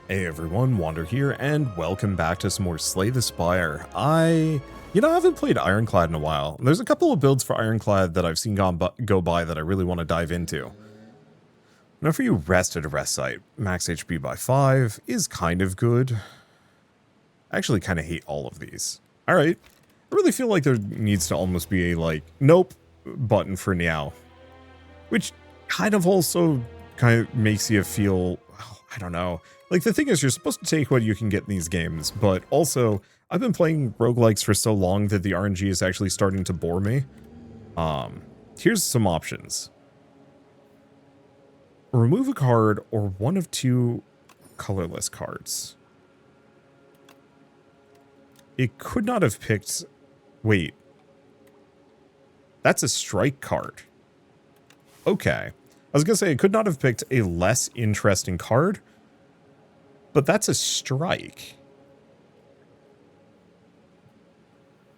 Hey everyone, Wander here, and welcome back to some more Slay the Spire. I haven't played Ironclad in a while. There's a couple of builds for Ironclad that I've seen go by that I really want to dive into. Whenever you rest at a rest site, max HP by 5 is kind of good. I actually kind of hate all of these. Alright, I really feel like there needs to almost be a, like, nope button for now. Which kind of also makes you feel, I don't know. Like, the thing is, you're supposed to take what you can get in these games, but also, I've been playing roguelikes for so long that the RNG is actually starting to bore me. Here's some options. Remove a card or one of two colorless cards. It could not have picked... Wait. That's a strike card. Okay. I was gonna say, it could not have picked a less interesting card, but that's a strike.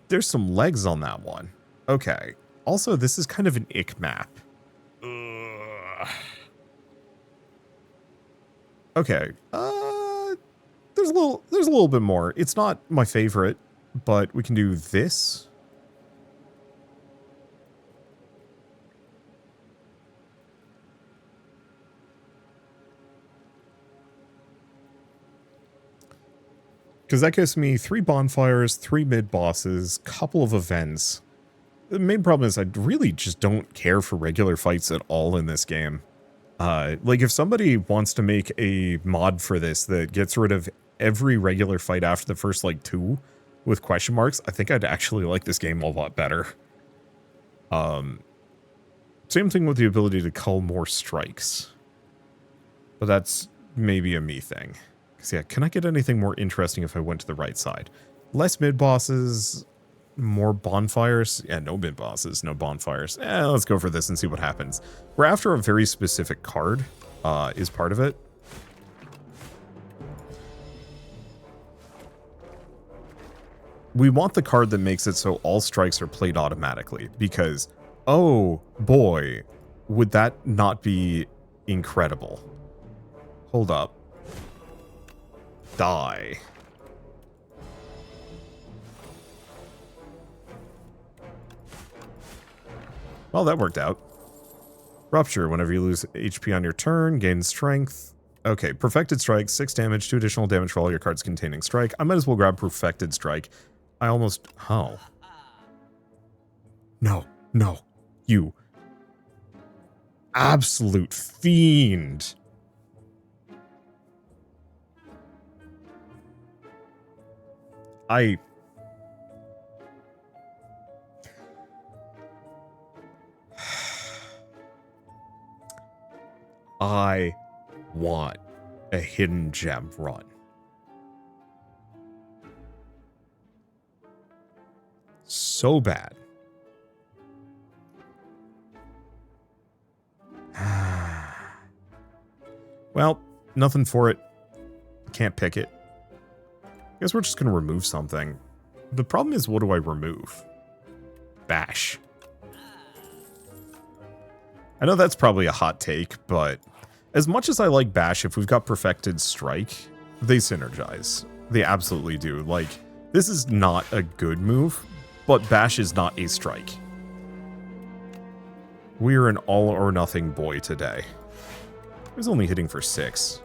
There's some legs on that one. Okay. Also, this is kind of an ick map. Ugh. Okay. There's a little bit more. It's not my favorite, but we can do this. Because that gives me 3 bonfires, 3 mid-bosses, couple of events. The main problem is I really just don't care for regular fights at all in this game. Like, if somebody wants to make a mod for this that gets rid of every regular fight after the first, like, 2 with question marks, I think I'd actually like this game a lot better. Same thing with the ability to cull more strikes. But that's maybe a me thing. Because, yeah, can I get anything more interesting if I went to the right side? Less mid-bosses, more bonfires. Yeah, no mid-bosses, no bonfires. Let's go for this and see what happens. We're after a very specific card, is part of it. We want the card that makes it so all strikes are played automatically, because, oh boy, would that not be incredible? Hold up. Die. Well, that worked out. Rupture. Whenever you lose HP on your turn, gain strength. Okay, Perfected Strike, 6 damage, 2 additional damage for all your cards containing strike. I might as well grab Perfected Strike. I almost... Oh. No. No. You. Absolute fiend. I want a hidden gem run. So bad. Well, nothing for it. Can't pick it. I guess we're just going to remove something. The problem is, what do I remove? Bash. I know that's probably a hot take, but as much as I like Bash, if we've got Perfected Strike, they synergize. They absolutely do. Like, this is not a good move, but Bash is not a strike. We're an all-or-nothing boy today. I was only hitting for 6.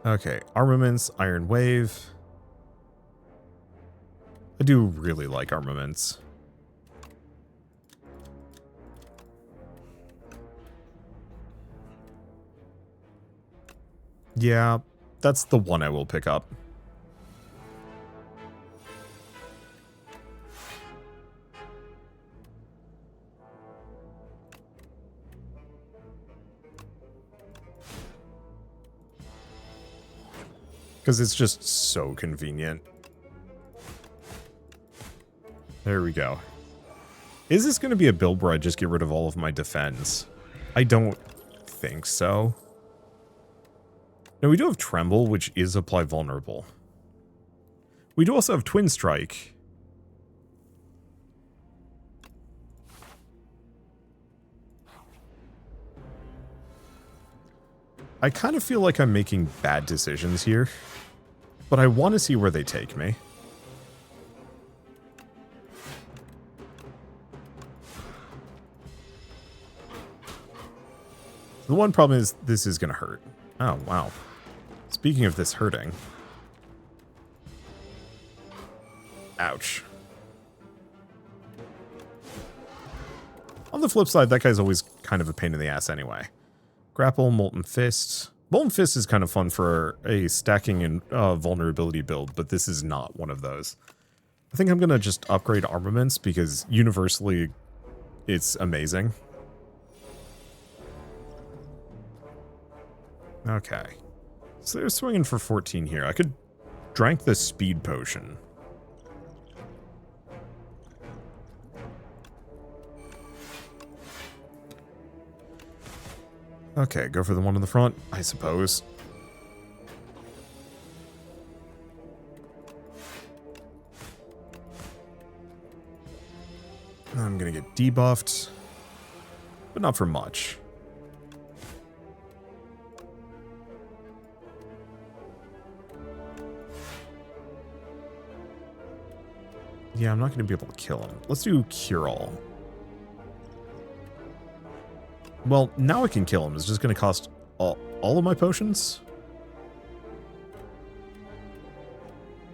Okay, armaments, Iron Wave. I do really like armaments. Yeah, that's the one I will pick up. Because it's just so convenient. There we go. Is this going to be a build where I just get rid of all of my defense? I don't think so. Now, we do have Tremble, which is apply vulnerable. We do also have Twin Strike. I kind of feel like I'm making bad decisions here, but I want to see where they take me. The one problem is this is going to hurt. Oh, wow. Speaking of this hurting. Ouch. On the flip side, that guy's always kind of a pain in the ass anyway. Grapple, Molten Fist. Molten Fist is kind of fun for a stacking and vulnerability build, but this is not one of those. I think I'm going to just upgrade armaments because universally it's amazing. Okay. So they're swinging for 14 here. I could drink the speed potion. Okay, go for the one in the front, I suppose. I'm gonna get debuffed, but not for much. Yeah, I'm not gonna be able to kill him. Let's do Cure All. Well, now I can kill him. It's just going to cost all of my potions?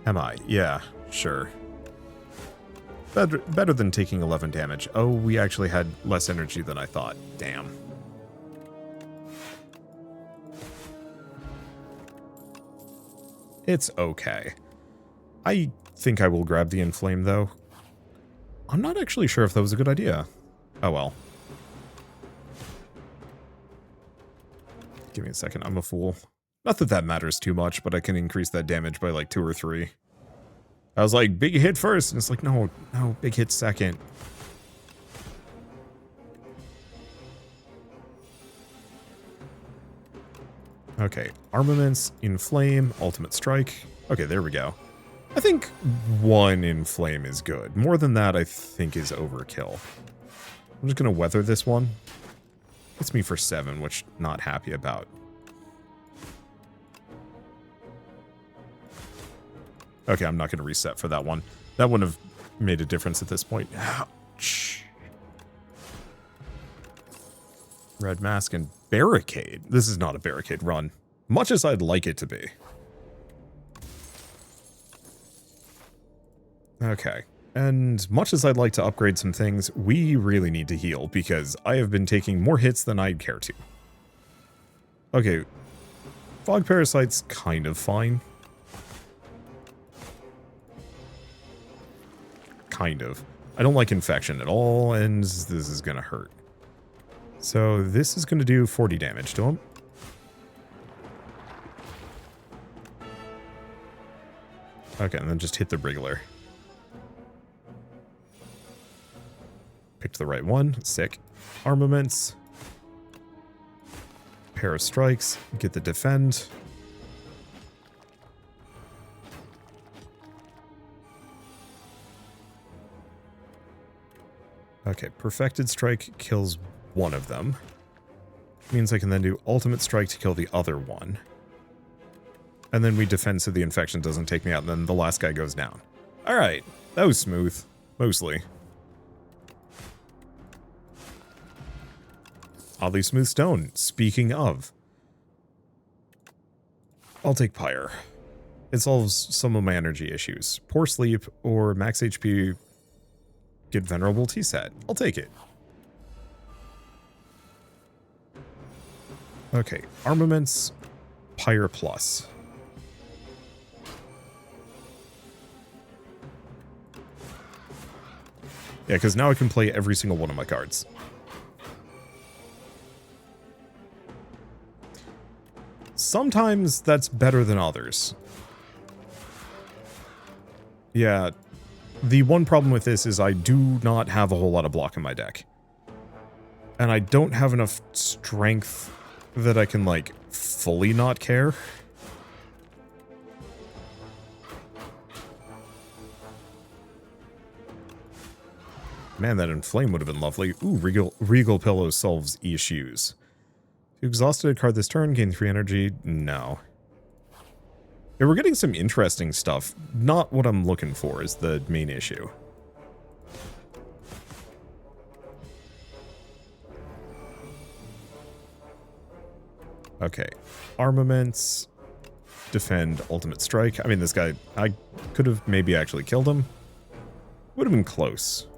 Am I? Yeah, sure. Better than taking 11 damage. Oh, we actually had less energy than I thought. Damn. It's okay. I think I will grab the Inflame, though. I'm not actually sure if that was a good idea. Oh, well. Give me a second, I'm a fool. Not that that matters too much, but I can increase that damage by like 2 or 3. I was like, big hit first, and it's like, no, big hit second. Okay, armaments, Inflame, Ultimate Strike. Okay, there we go. I think 1 Inflame is good. More than that, I think is overkill. I'm just gonna weather this one. Hits me for 7, which not happy about. Okay, I'm not going to reset for that one. That wouldn't have made a difference at this point. Ouch. Red Mask and Barricade. This is not a Barricade run, much as I'd like it to be. Okay. And much as I'd like to upgrade some things, we really need to heal because I have been taking more hits than I'd care to. Okay. Fog Parasite's kind of fine. Kind of. I don't like Infection at all, and this is going to hurt. So this is going to do 40 damage to him. Okay, and then just hit the Wriggler. Picked the right one. Sick. Armaments. Pair of strikes. Get the defend. Okay, Perfected Strike kills one of them. Means I can then do Ultimate Strike to kill the other one. And then we defend so the infection doesn't take me out, and then the last guy goes down. Alright, that was smooth. Mostly. Oddly smooth stone. Speaking of. I'll take Pyre. It solves some of my energy issues. Poor sleep or max HP. Get Venerable T-Set. I'll take it. Okay. Armaments. Pyre Plus. Yeah, because now I can play every single one of my cards. Sometimes that's better than others. Yeah, the one problem with this is I do not have a whole lot of block in my deck. And I don't have enough strength that I can, like, fully not care. Man, that Inflame would have been lovely. Ooh, Regal Pillow solves issues. You exhausted a card this turn, gain 3 energy. No. Yeah, we're getting some interesting stuff. Not what I'm looking for is the main issue. Okay. Armaments. Defend, ultimate strike. I mean, this guy, I could have maybe actually killed him. Would have been close.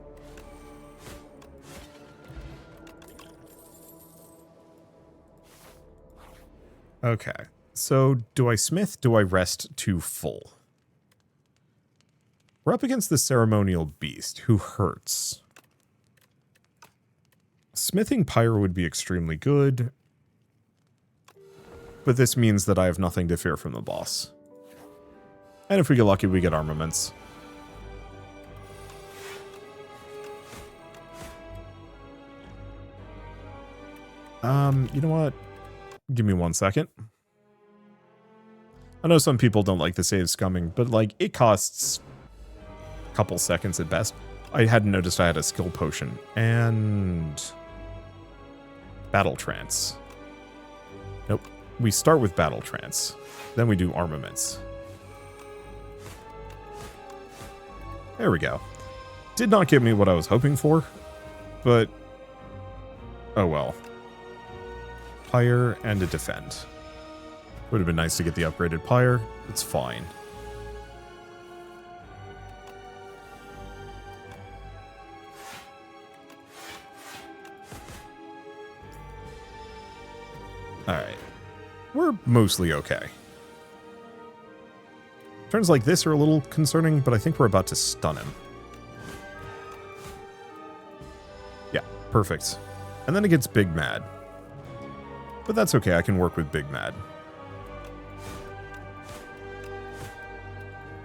Okay. So, do I smith? Do I rest to full? We're up against the ceremonial beast, who hurts. Smithing pyre would be extremely good. But this means that I have nothing to fear from the boss. And if we get lucky, we get armaments. You know what? Give me 1 second. I know some people don't like the save scumming, but like, it costs a couple seconds at best. I hadn't noticed I had a skill potion. And battle trance. Nope. We start with battle trance. Then we do armaments. There we go. Did not give me what I was hoping for, but oh well. Pyre and a defend. Would have been nice to get the upgraded pyre. It's fine. Alright. We're mostly okay. Turns like this are a little concerning, but I think we're about to stun him. Yeah, perfect. And then it gets Big Mad. But that's okay, I can work with Big Mad.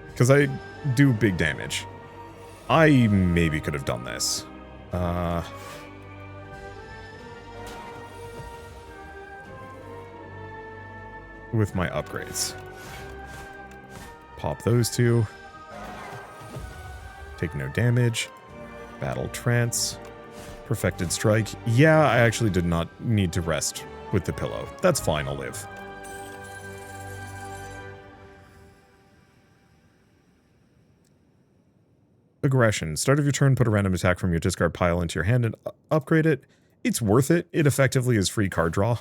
Because I do big damage. I maybe could have done this. With my upgrades. Pop those two. Take no damage. Battle trance. Perfected strike. Yeah, I actually did not need to rest with the pillow. That's fine, I'll live. Aggression. Start of your turn, put a random attack from your discard pile into your hand and upgrade it. It's worth it. It effectively is free card draw.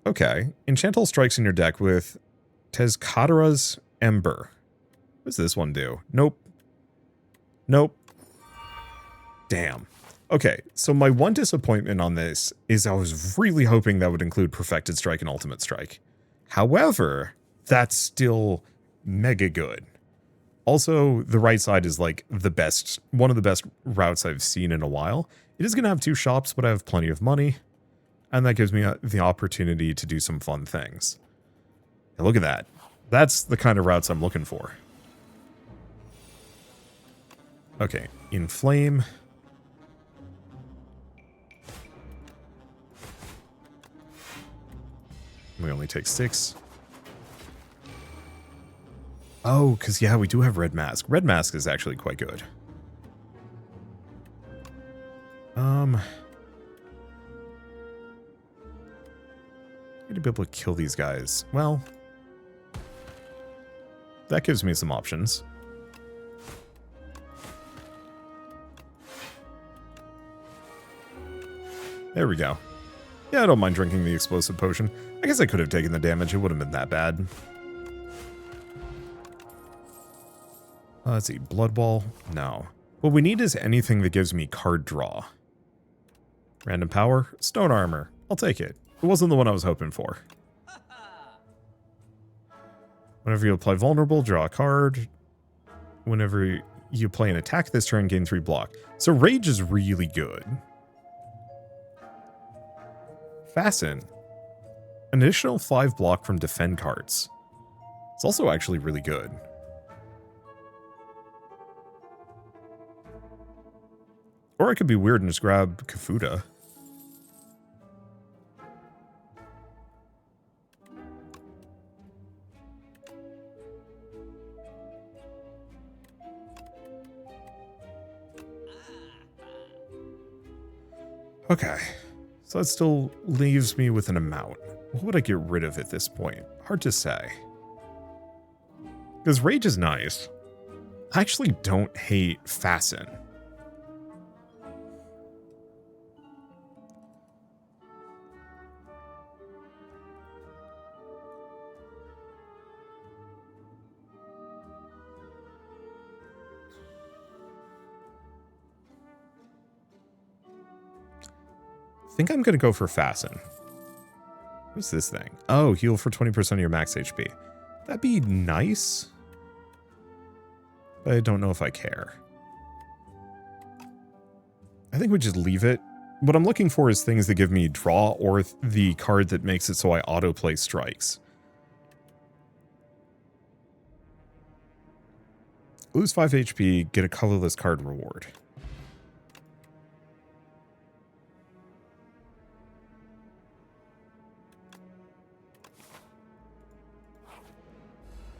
Okay. Enchantal strikes in your deck with Tezcatara's Ember. What does this one do? Nope. Nope. Damn. Okay, so my one disappointment on this is I was really hoping that would include Perfected Strike and Ultimate Strike. However, that's still mega good. Also, the right side is like the best, one of the best routes I've seen in a while. It is going to have 2 shops, but I have plenty of money. And that gives me the opportunity to do some fun things. And look at that. That's the kind of routes I'm looking for. Okay, Inflame. We only take 6. Oh, because yeah, we do have Red Mask. Red Mask is actually quite good. Need to be able to kill these guys. Well, that gives me some options. There we go. Yeah, I don't mind drinking the explosive potion. I guess I could have taken the damage. It wouldn't have been that bad. Let's see. Blood Wall? No. What we need is anything that gives me card draw. Random power? Stone Armor. I'll take it. It wasn't the one I was hoping for. Whenever you apply Vulnerable, draw a card. Whenever you play an attack this turn, gain 3 block. So Rage is really good. Fasten. An additional 5 block from defend cards. It's also actually really good. Or I could be weird and just grab Kafuda. Okay. So that still leaves me with an amount. What would I get rid of at this point? Hard to say. Because Rage is nice. I actually don't hate Fasten. I think I'm going to go for Fasten. What's this thing? Oh, heal for 20% of your max HP. That'd be nice. But I don't know if I care. I think we just leave it. What I'm looking for is things that give me draw or the card that makes it so I autoplay strikes. Lose 5 HP, get a colorless card reward.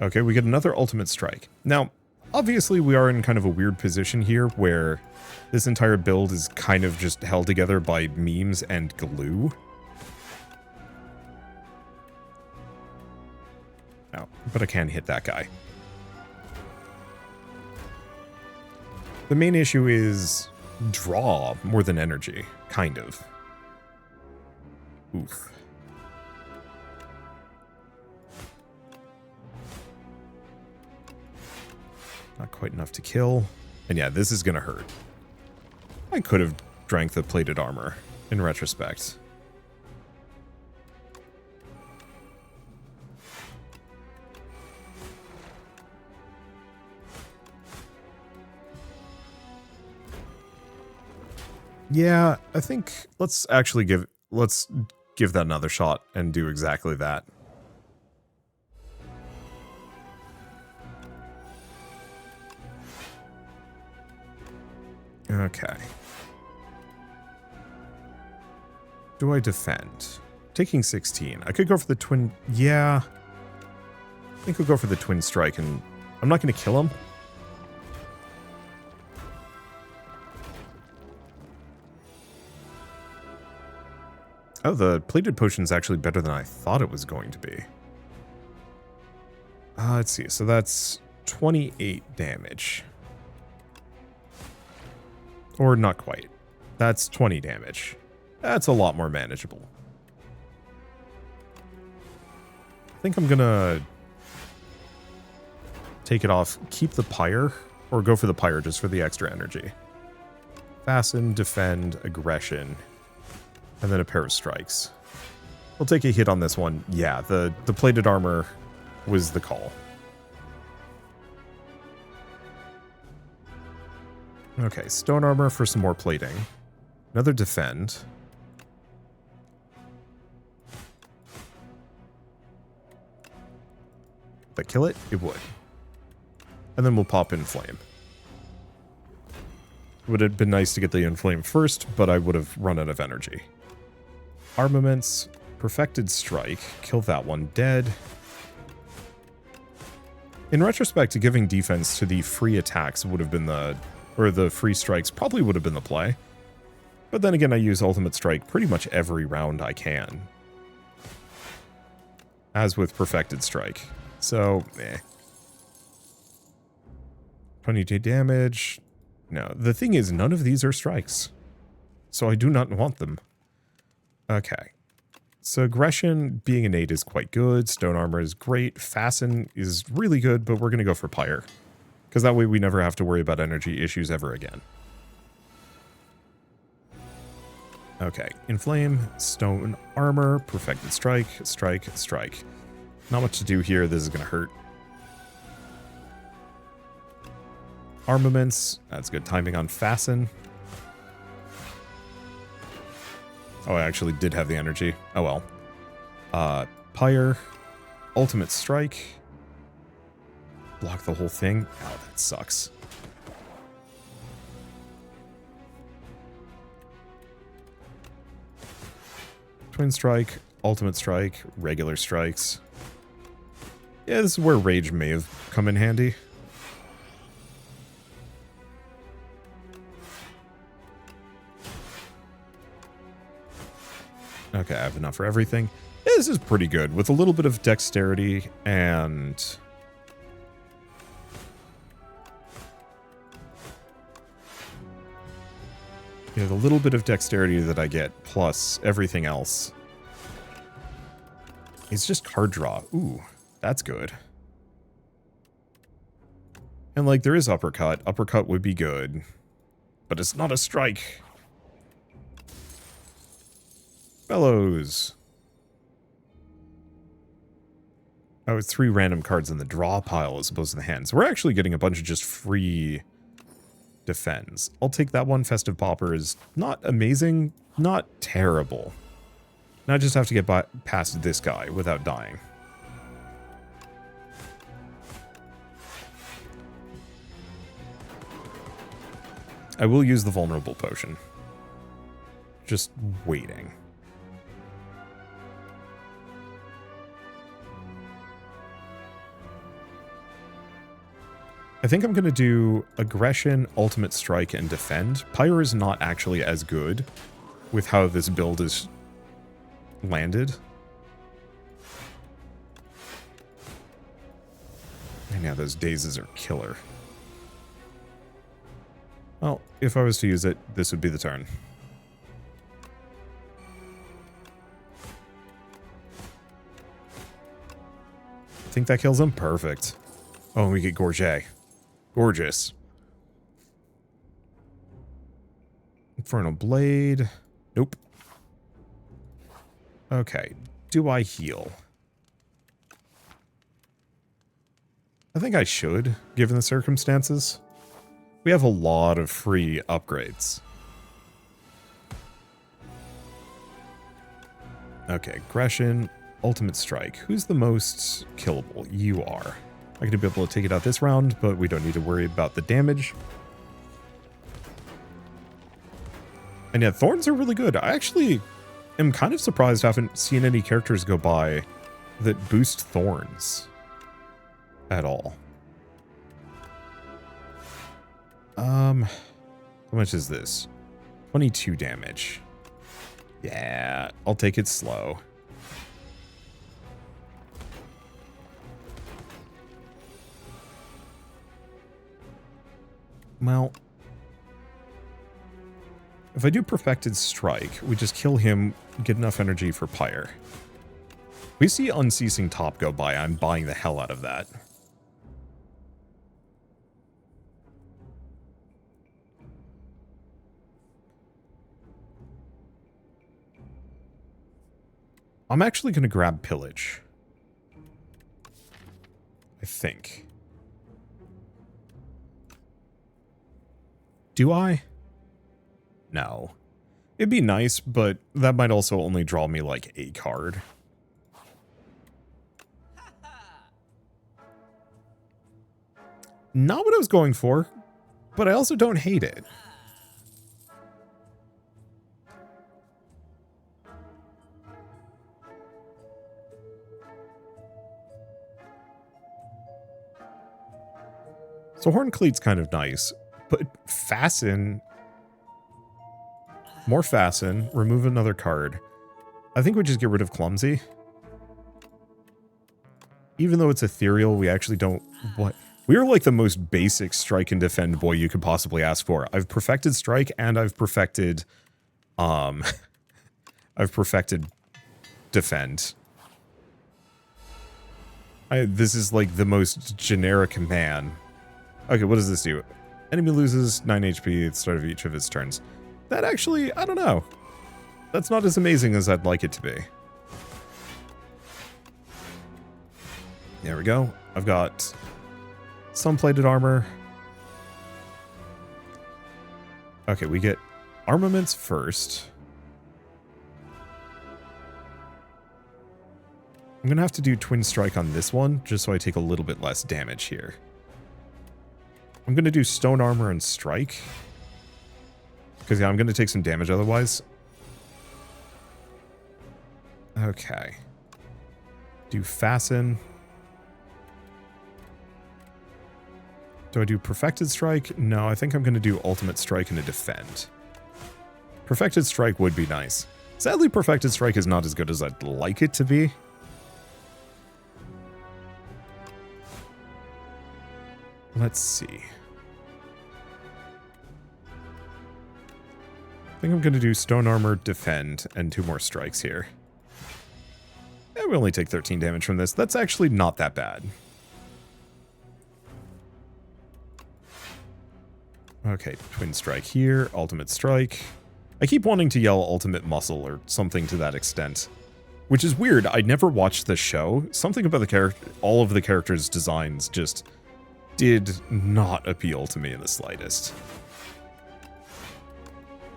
Okay, we get another ultimate strike. Now, obviously we are in kind of a weird position here where this entire build is kind of just held together by memes and glue. Oh, but I can hit that guy. The main issue is draw more than energy, kind of. Oof. Not quite enough to kill. And yeah, this is going to hurt. I could have drank the plated armor, in retrospect. Yeah, I think let's give that another shot and do exactly that. Okay. Do I defend? Taking 16. I could go for the twin. Yeah. I think we'll go for the twin strike, and I'm not going to kill him. Oh, the plated potion's actually better than I thought it was going to be. Let's see. So that's 28 damage. Or not quite. That's 20 damage. That's a lot more manageable. I think I'm gonna take it off, keep the pyre, or go for the pyre just for the extra energy. Fasten, defend, aggression, and then a pair of strikes. We'll take a hit on this one. Yeah, the plated armor was the call. Okay, stone armor for some more plating. Another defend. Would that kill it? It would. And then we'll pop Inflame. Would have been nice to get the Inflame first, but I would have run out of energy. Armaments, Perfected Strike. Kill that one dead. In retrospect, giving defense to the free attacks would have been the free strikes probably would have been the play. But then again, I use Ultimate Strike pretty much every round I can. As with Perfected Strike. So, 22 damage. No, the thing is, none of these are strikes. So I do not want them. Okay. So aggression, being innate, is quite good. Stone armor is great. Fasten is really good, but we're going to go for pyre. Because that way we never have to worry about energy issues ever again. Okay, Inflame, Stone Armor, Perfected Strike, Strike, Strike. Not much to do here, this is going to hurt. Armaments, that's good timing on Fasten. Oh, I actually did have the energy. Oh well. Pyre, Ultimate Strike. Block the whole thing. Oh, that sucks. Twin Strike, Ultimate Strike, regular strikes. Yeah, this is where Rage may have come in handy. Okay, I have enough for everything. This is pretty good with a little bit of dexterity and... yeah, the little bit of dexterity that I get plus everything else. It's just card draw. Ooh, that's good. And like there is uppercut. Uppercut would be good. But it's not a strike. Bellows. Oh, it's 3 random cards in the draw pile as opposed to the hand. So we're actually getting a bunch of just free defends. I'll take that one. Festive Pauper is not amazing, not terrible. Now I just have to get past this guy without dying. I will use the vulnerable potion. Just waiting. I think I'm going to do aggression, ultimate strike, and defend. Pyre is not actually as good with how this build is landed. And yeah, those dazes are killer. Well, if I was to use it, this would be the turn. I think that kills him. Perfect. Oh, and we get Gorget. Gorgeous. Infernal Blade. Nope. Okay. Do I heal? I think I should, given the circumstances. We have a lot of free upgrades. Okay, aggression, ultimate strike. Who's the most killable? You are. I'm going to be able to take it out this round, but we don't need to worry about the damage. And yeah, thorns are really good. I actually am kind of surprised I haven't seen any characters go by that boost thorns at all. How much is this? 22 damage. Yeah, I'll take it slow. Well, if I do Perfected Strike, we just kill him, get enough energy for Pyre. We see Unceasing Top go by, I'm buying the hell out of that. I'm actually going to grab Pillage. I think. Do I? No. It'd be nice, but that might also only draw me like a card. Not what I was going for, but I also don't hate it. So Horn Cleat's kind of nice, but Fasten, more Fasten, remove another card. I think we just get rid of Clumsy. Even though it's ethereal, we actually don't... What? We are like the most basic strike and defend boy you could possibly ask for. I've perfected strike and I've perfected... I've perfected defend. This is like the most generic man. Okay, what does this do? Enemy loses 9 HP at the start of each of its turns. That actually, I don't know. That's not as amazing as I'd like it to be. There we go. I've got some plated armor. Okay, we get armaments first. I'm going to have to do Twin Strike on this one, just so I take a little bit less damage here. I'm going to do Stone Armor and Strike. Because, yeah, I'm going to take some damage otherwise. Okay. Do Fasten. Do I do Perfected Strike? No, I think I'm going to do Ultimate Strike and a Defend. Perfected Strike would be nice. Sadly, Perfected Strike is not as good as I'd like it to be. Let's see. I think I'm going to do Stone Armor, Defend, and 2 more strikes here. And we only take 13 damage from this. That's actually not that bad. Okay, Twin Strike here, Ultimate Strike. I keep wanting to yell Ultimate Muscle or something to that extent. Which is weird, I never watched the show. Something about the character, all of the characters' designs just did not appeal to me in the slightest.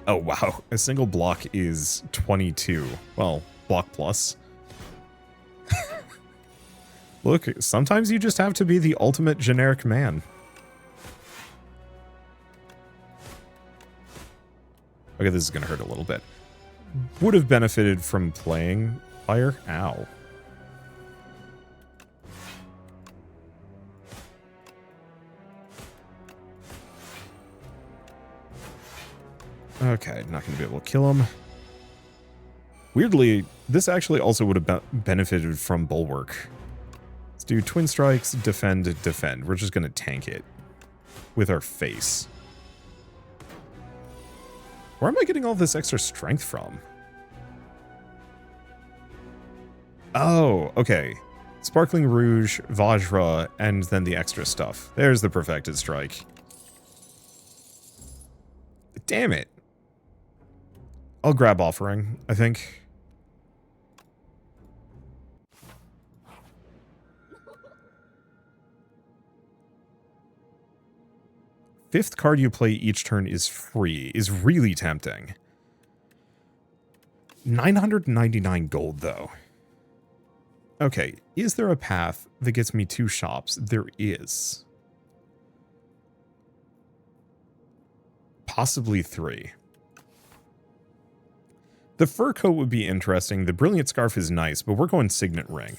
Oh wow, a single block is 22. Well, block plus. Look, sometimes you just have to be the ultimate generic man. Okay, this is going to hurt a little bit. Would have benefited from playing fire. Ow. Okay, not going to be able to kill him. Weirdly, this actually also would have benefited from Bulwark. Let's do Twin Strikes, Defend, Defend. We're just going to tank it with our face. Where am I getting all this extra strength from? Oh, okay. Sparkling Rouge, Vajra, and then the extra stuff. There's the Perfected Strike. Damn it. I'll grab Offering, I think. Fifth card you play each turn is free, is really tempting. 999 gold, though. Okay, is there a path that gets me 2 shops? There is. Possibly 3. The fur coat would be interesting. The brilliant scarf is nice, but we're going signet ring.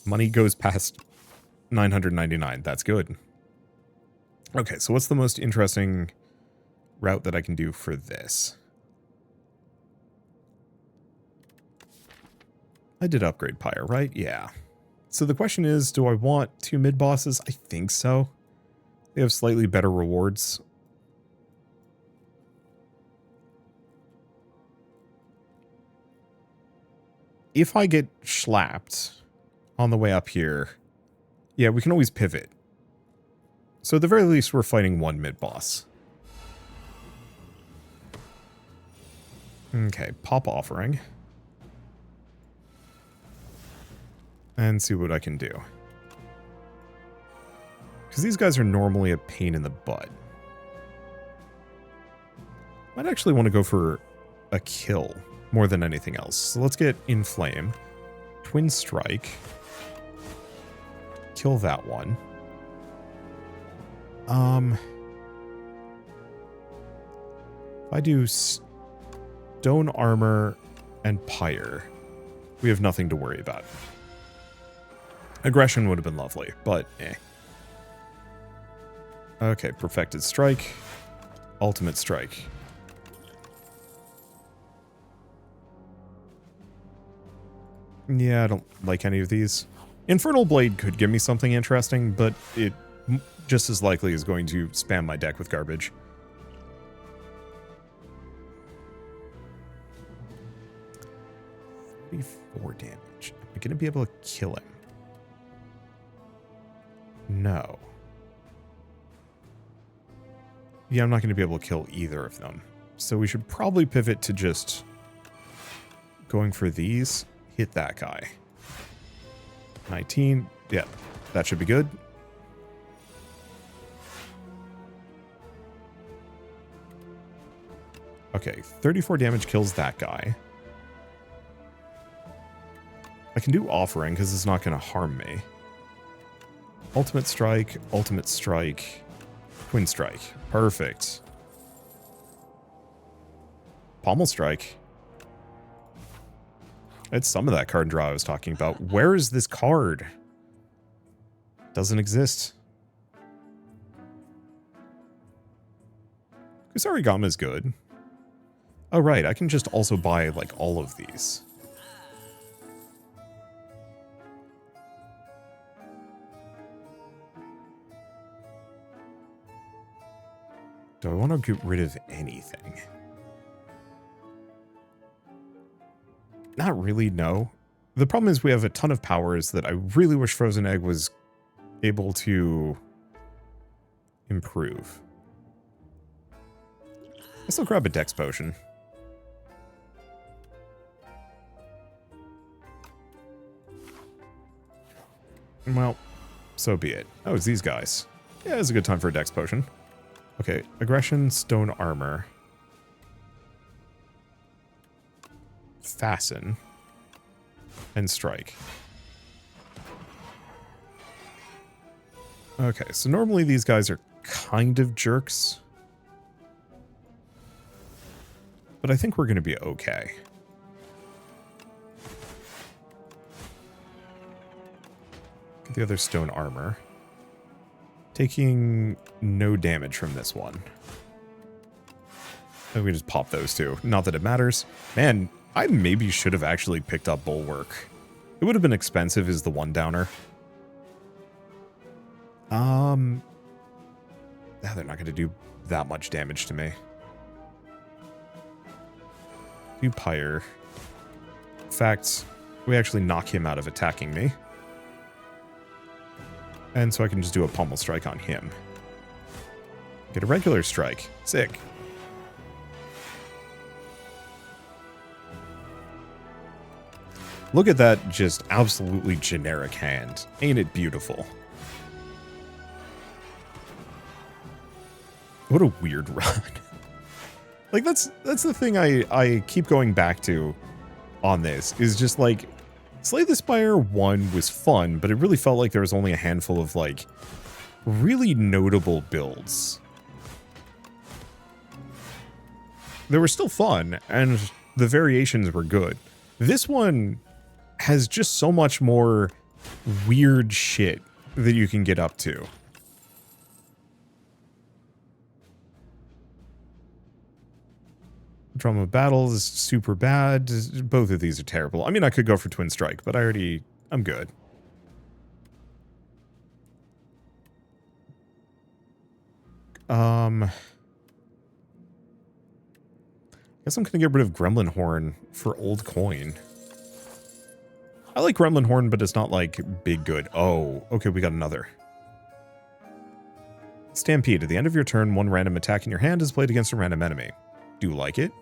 Money goes past 999. That's good. Okay, so what's the most interesting route that I can do for this? I did upgrade Pyre, right? Yeah. So the question is, do I want 2 mid-bosses? I think so. They have slightly better rewards. If I get schlapped on the way up here, yeah, we can always pivot. So at the very least, we're fighting 1 mid-boss. Okay, pop Offering. And see what I can do. Because these guys are normally a pain in the butt. Might actually want to go for a kill more than anything else. So let's get Inflame. Twin Strike. Kill that one. If I do Stone Armor and Pyre, we have nothing to worry about. Aggression would have been lovely, but eh. Okay, Perfected Strike. Ultimate Strike. Yeah, I don't like any of these. Infernal Blade could give me something interesting, but it just as likely is going to spam my deck with garbage. .34 damage. Am I going to be able to kill him? No. Yeah, I'm not going to be able to kill either of them. So we should probably pivot to just going for these. Hit that guy. 19. Yeah, that should be good. Okay, 34 damage kills that guy. I can do Offering because it's not going to harm me. Ultimate Strike, Ultimate Strike, Twin Strike. Perfect. Pommel Strike. It's some of that card draw I was talking about. Where is this card? Doesn't exist. Kusarigama is good. Oh, right. I can just also buy, like, all of these. Do I want to get rid of anything? Not really, no. The problem is we have a ton of powers that I really wish Frozen Egg was able to improve. I still grab a Dex potion. Well, so be it. Oh, it's these guys. Yeah, it's a good time for a Dex potion. Okay, aggression, stone armor. Fasten. And strike. Okay, so normally these guys are kind of jerks. But I think we're going to be okay. Get the other stone armor. Taking no damage from this one. And we just pop those two. Not that it matters. Man, I maybe should have actually picked up Bulwark. It would have been expensive as the one downer. Now they're not going to do that much damage to me. Do Pyre. In fact, we actually knock him out of attacking me. And so I can just do a pommel strike on him. Get a regular strike. Sick. Look at that just absolutely generic hand. Ain't it beautiful? What a weird run. Like, that's the thing I keep going back to on this, is just like, Slay the Spire 1 was fun, but it really felt like there was only a handful of, like, really notable builds. They were still fun, and the variations were good. This one has just so much more weird shit that you can get up to. Drama Battle is super bad. Both of these are terrible. I mean, I could go for Twin Strike, but I'm good. I guess I'm gonna get rid of Gremlin Horn for Old Coin. I like Gremlin Horn, but it's not like big good. Oh, okay, we got another. Stampede. At the end of your turn, one random attack in your hand is played against a random enemy. Do you like it?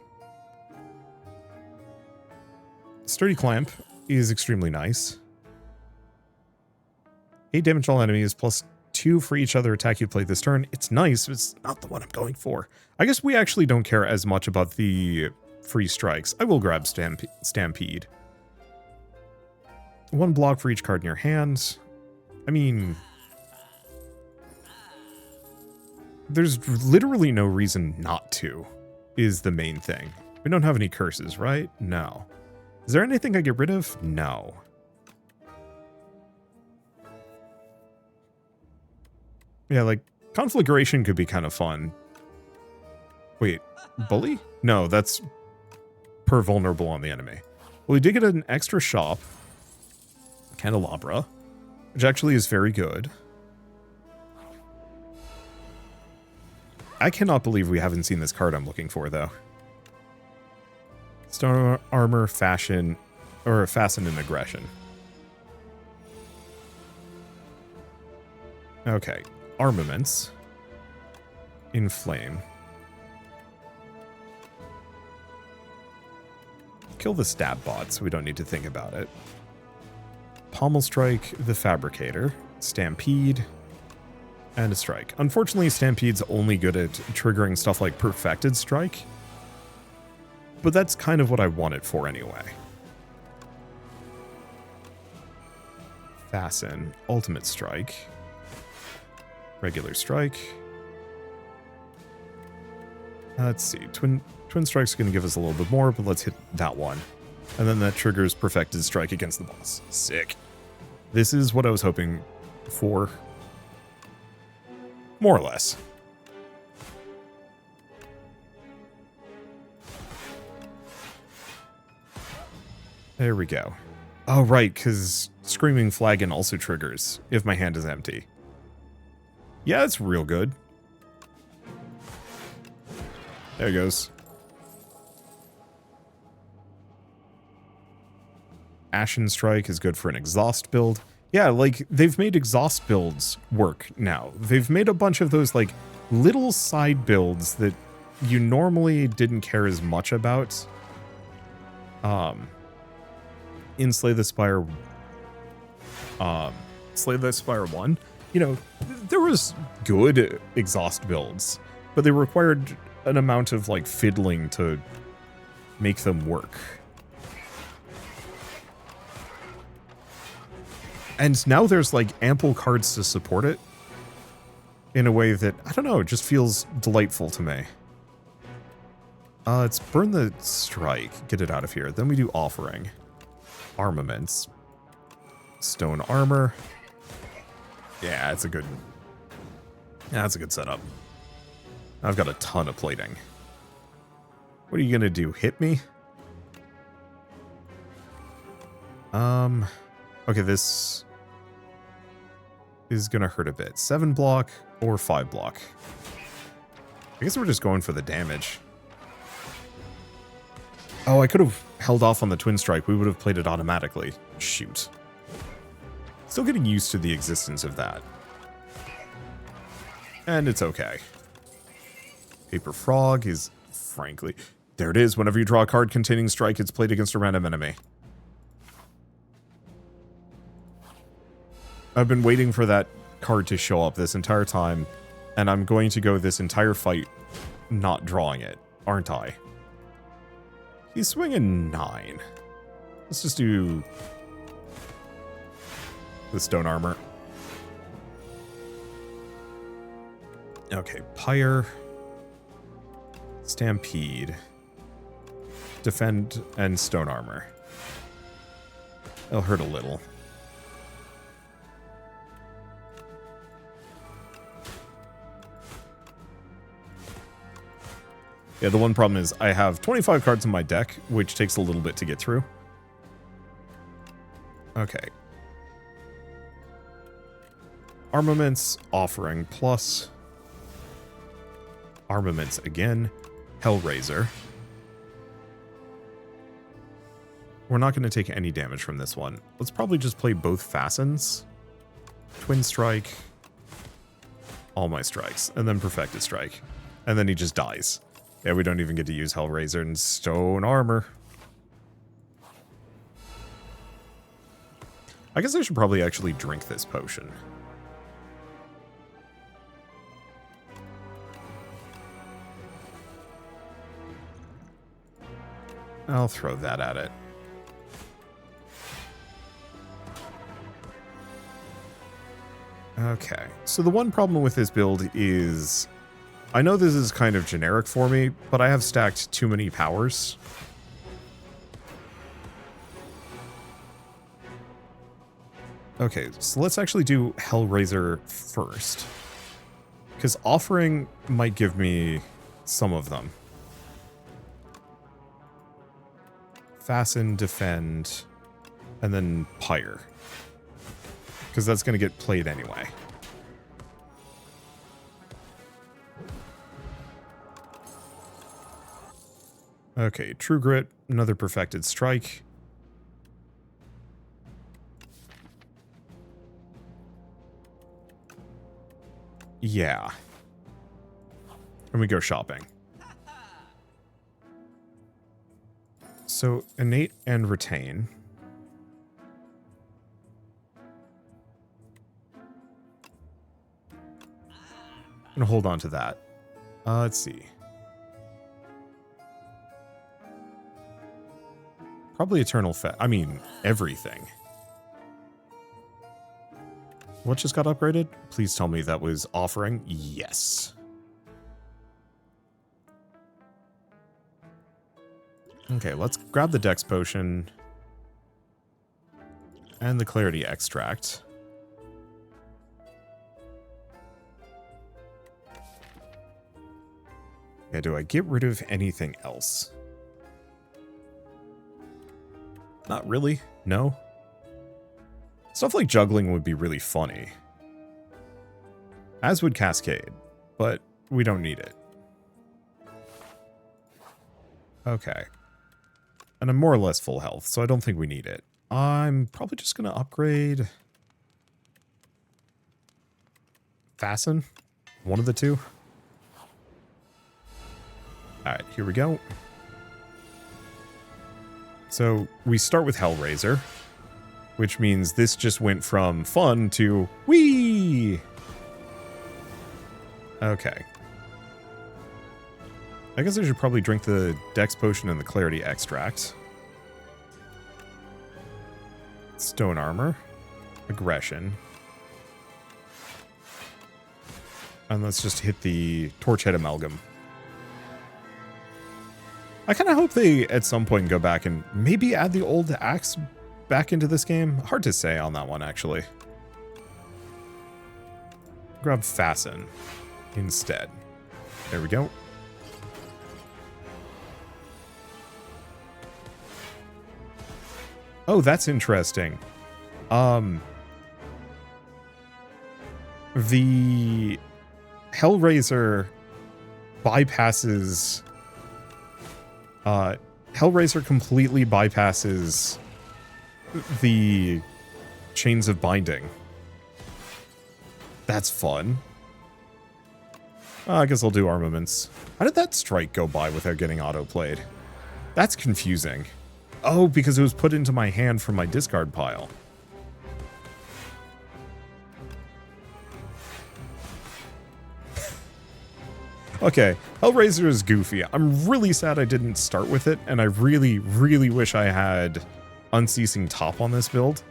Sturdy Clamp is extremely nice. 8 damage all enemies, plus 2 for each other attack you play this turn. It's nice, but it's not the one I'm going for. I guess we actually don't care as much about the free strikes. I will grab Stampede. 1 block for each card in your hand. I mean, there's literally no reason not to, is the main thing. We don't have any curses, right? No. Is there anything I get rid of? No. Yeah, like, Conflagration could be kind of fun. Wait, Bully? No, that's per vulnerable on the enemy. Well, we did get an extra shop. Candelabra, which actually is very good. I cannot believe we haven't seen this card I'm looking for, though. Stone Armor, Fasten, and Aggression. Okay. Armaments. Inflame. Kill the stab bot, so we don't need to think about it. Pommel Strike, the Fabricator. Stampede. And a Strike. Unfortunately, Stampede's only good at triggering stuff like Perfected Strike. But that's kind of what I want it for anyway. Fasten. Ultimate Strike. Regular Strike. Let's see. Twin Strike's going to give us a little bit more, but let's hit that one. And then that triggers Perfected Strike against the boss. Sick. This is what I was hoping for. More or less. There we go. Oh, right, because Screaming Flagon also triggers if my hand is empty. Yeah, it's real good. There it goes. Ashen Strike is good for an exhaust build. Yeah, like, they've made exhaust builds work now. They've made a bunch of those, like, little side builds that you normally didn't care as much about. In Slay the Spire 1, you know, there was good exhaust builds, but they required an amount of, like, fiddling to make them work. And now there's, like, ample cards to support it in a way that, I don't know, it just feels delightful to me. Let's burn the strike, get it out of here. Then we do offering. Armaments. Stone armor. Yeah, that's a good setup. I've got a ton of plating. What are you gonna do? Hit me? Okay, this is gonna hurt a bit. 7 block or 5 block. I guess we're just going for the damage. Oh, I could have held off on the twin strike. We would have played it automatically. Shoot. Still getting used to the existence of that. And it's okay. Paper Frog is, frankly... There it is. Whenever you draw a card containing strike, it's played against a random enemy. I've been waiting for that card to show up this entire time, and I'm going to go this entire fight not drawing it, aren't I? He's swinging 9. Let's just do the stone armor. Okay, Pyre, Stampede, Defend, and stone armor. It'll hurt a little. Yeah, the one problem is I have 25 cards in my deck, which takes a little bit to get through. Okay. Armaments, offering, plus... Armaments again. Hellraiser. We're not going to take any damage from this one. Let's probably just play both Fastens. Twin Strike. All my strikes. And then Perfected Strike. And then he just dies. Yeah, we don't even get to use Hellraiser and Stone Armor. I guess I should probably actually drink this potion. I'll throw that at it. Okay, so the one problem with this build is... I know this is kind of generic for me, but I have stacked too many powers. Okay, so let's actually do Hellraiser first. Because offering might give me some of them. Fasten, defend, and then Pyre. Because that's going to get played anyway. Okay, True Grit, another Perfected Strike. Yeah. And we go shopping. So, Innate and Retain. I'm gonna hold on to that. Let's see. Probably Eternal I mean, everything. What just got upgraded? Please tell me that was offering. Yes. Okay, let's grab the Dex Potion. And the Clarity Extract. Yeah, do I get rid of anything else? Not really, no. Stuff like juggling would be really funny. As would Cascade, but we don't need it. Okay. And I'm more or less full health, so I don't think we need it. I'm probably just going to upgrade... Fasten? One of the two? Alright, here we go. So, we start with Hellraiser, which means this just went from fun to whee! Okay. I guess I should probably drink the Dex Potion and the Clarity Extract. Stone Armor. Aggression. And let's just hit the Torchhead Amalgam. I kind of hope they, at some point, go back and maybe add the old axe back into this game. Hard to say on that one, actually. Grab Fasten instead. There we go. Oh, that's interesting. The Hellraiser bypasses... Hellraiser completely bypasses the chains of binding. That's fun. I guess I'll do armaments. How did that strike go by without getting auto-played? That's confusing. Oh, because it was put into my hand from my discard pile. Okay, Hellraiser is goofy. I'm really sad I didn't start with it, and I really, really wish I had Unceasing Top on this build.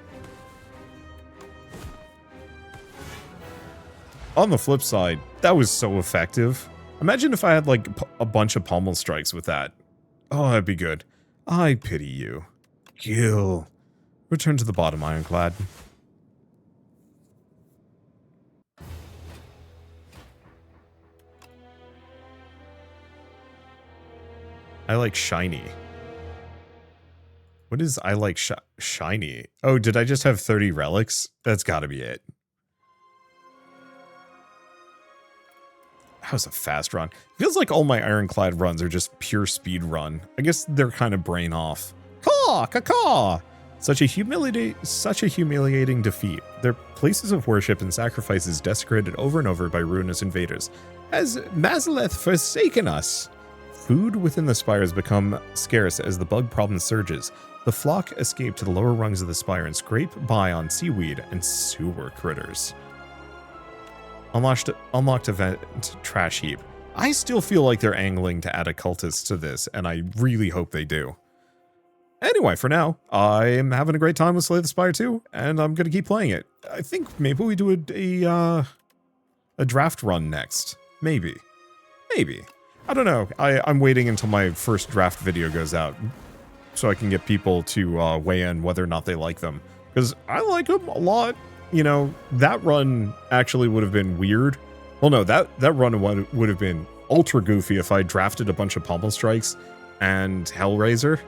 On the flip side, that was so effective. Imagine if I had, like, a bunch of pommel strikes with that. Oh, that'd be good. I pity you. Kill. Return to the bottom, Ironclad. I like shiny. What is I like shiny? Oh, did I just have 30 relics? That's gotta be it. That was a fast run. Feels like all my Ironclad runs are just pure speed run. I guess they're kind of brain off. Caw! Caw! Such a humiliating defeat. Their places of worship and sacrifices desecrated over and over by ruinous invaders. Has Mazaleth forsaken us? Food within the spire has become scarce as the bug problem surges. The flock escape to the lower rungs of the spire and scrape by on seaweed and sewer critters. Unlocked event trash heap. I still feel like they're angling to add a cultist to this, and I really hope they do. Anyway, for now, I'm having a great time with Slay the Spire 2, and I'm going to keep playing it. I think maybe we do a draft run next. Maybe. Maybe. I don't know. I'm waiting until my first draft video goes out so I can get people to weigh in whether or not they like them. Because I like them a lot. You know, that run actually would have been weird. Well, no, that run would have been ultra goofy if I drafted a bunch of pommel strikes and Hellraiser.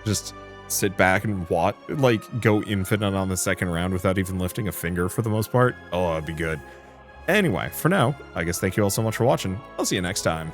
Just sit back and watch, like, go infinite on the second round without even lifting a finger for the most part. Oh, that'd be good. Anyway, for now, I guess thank you all so much for watching. I'll see you next time.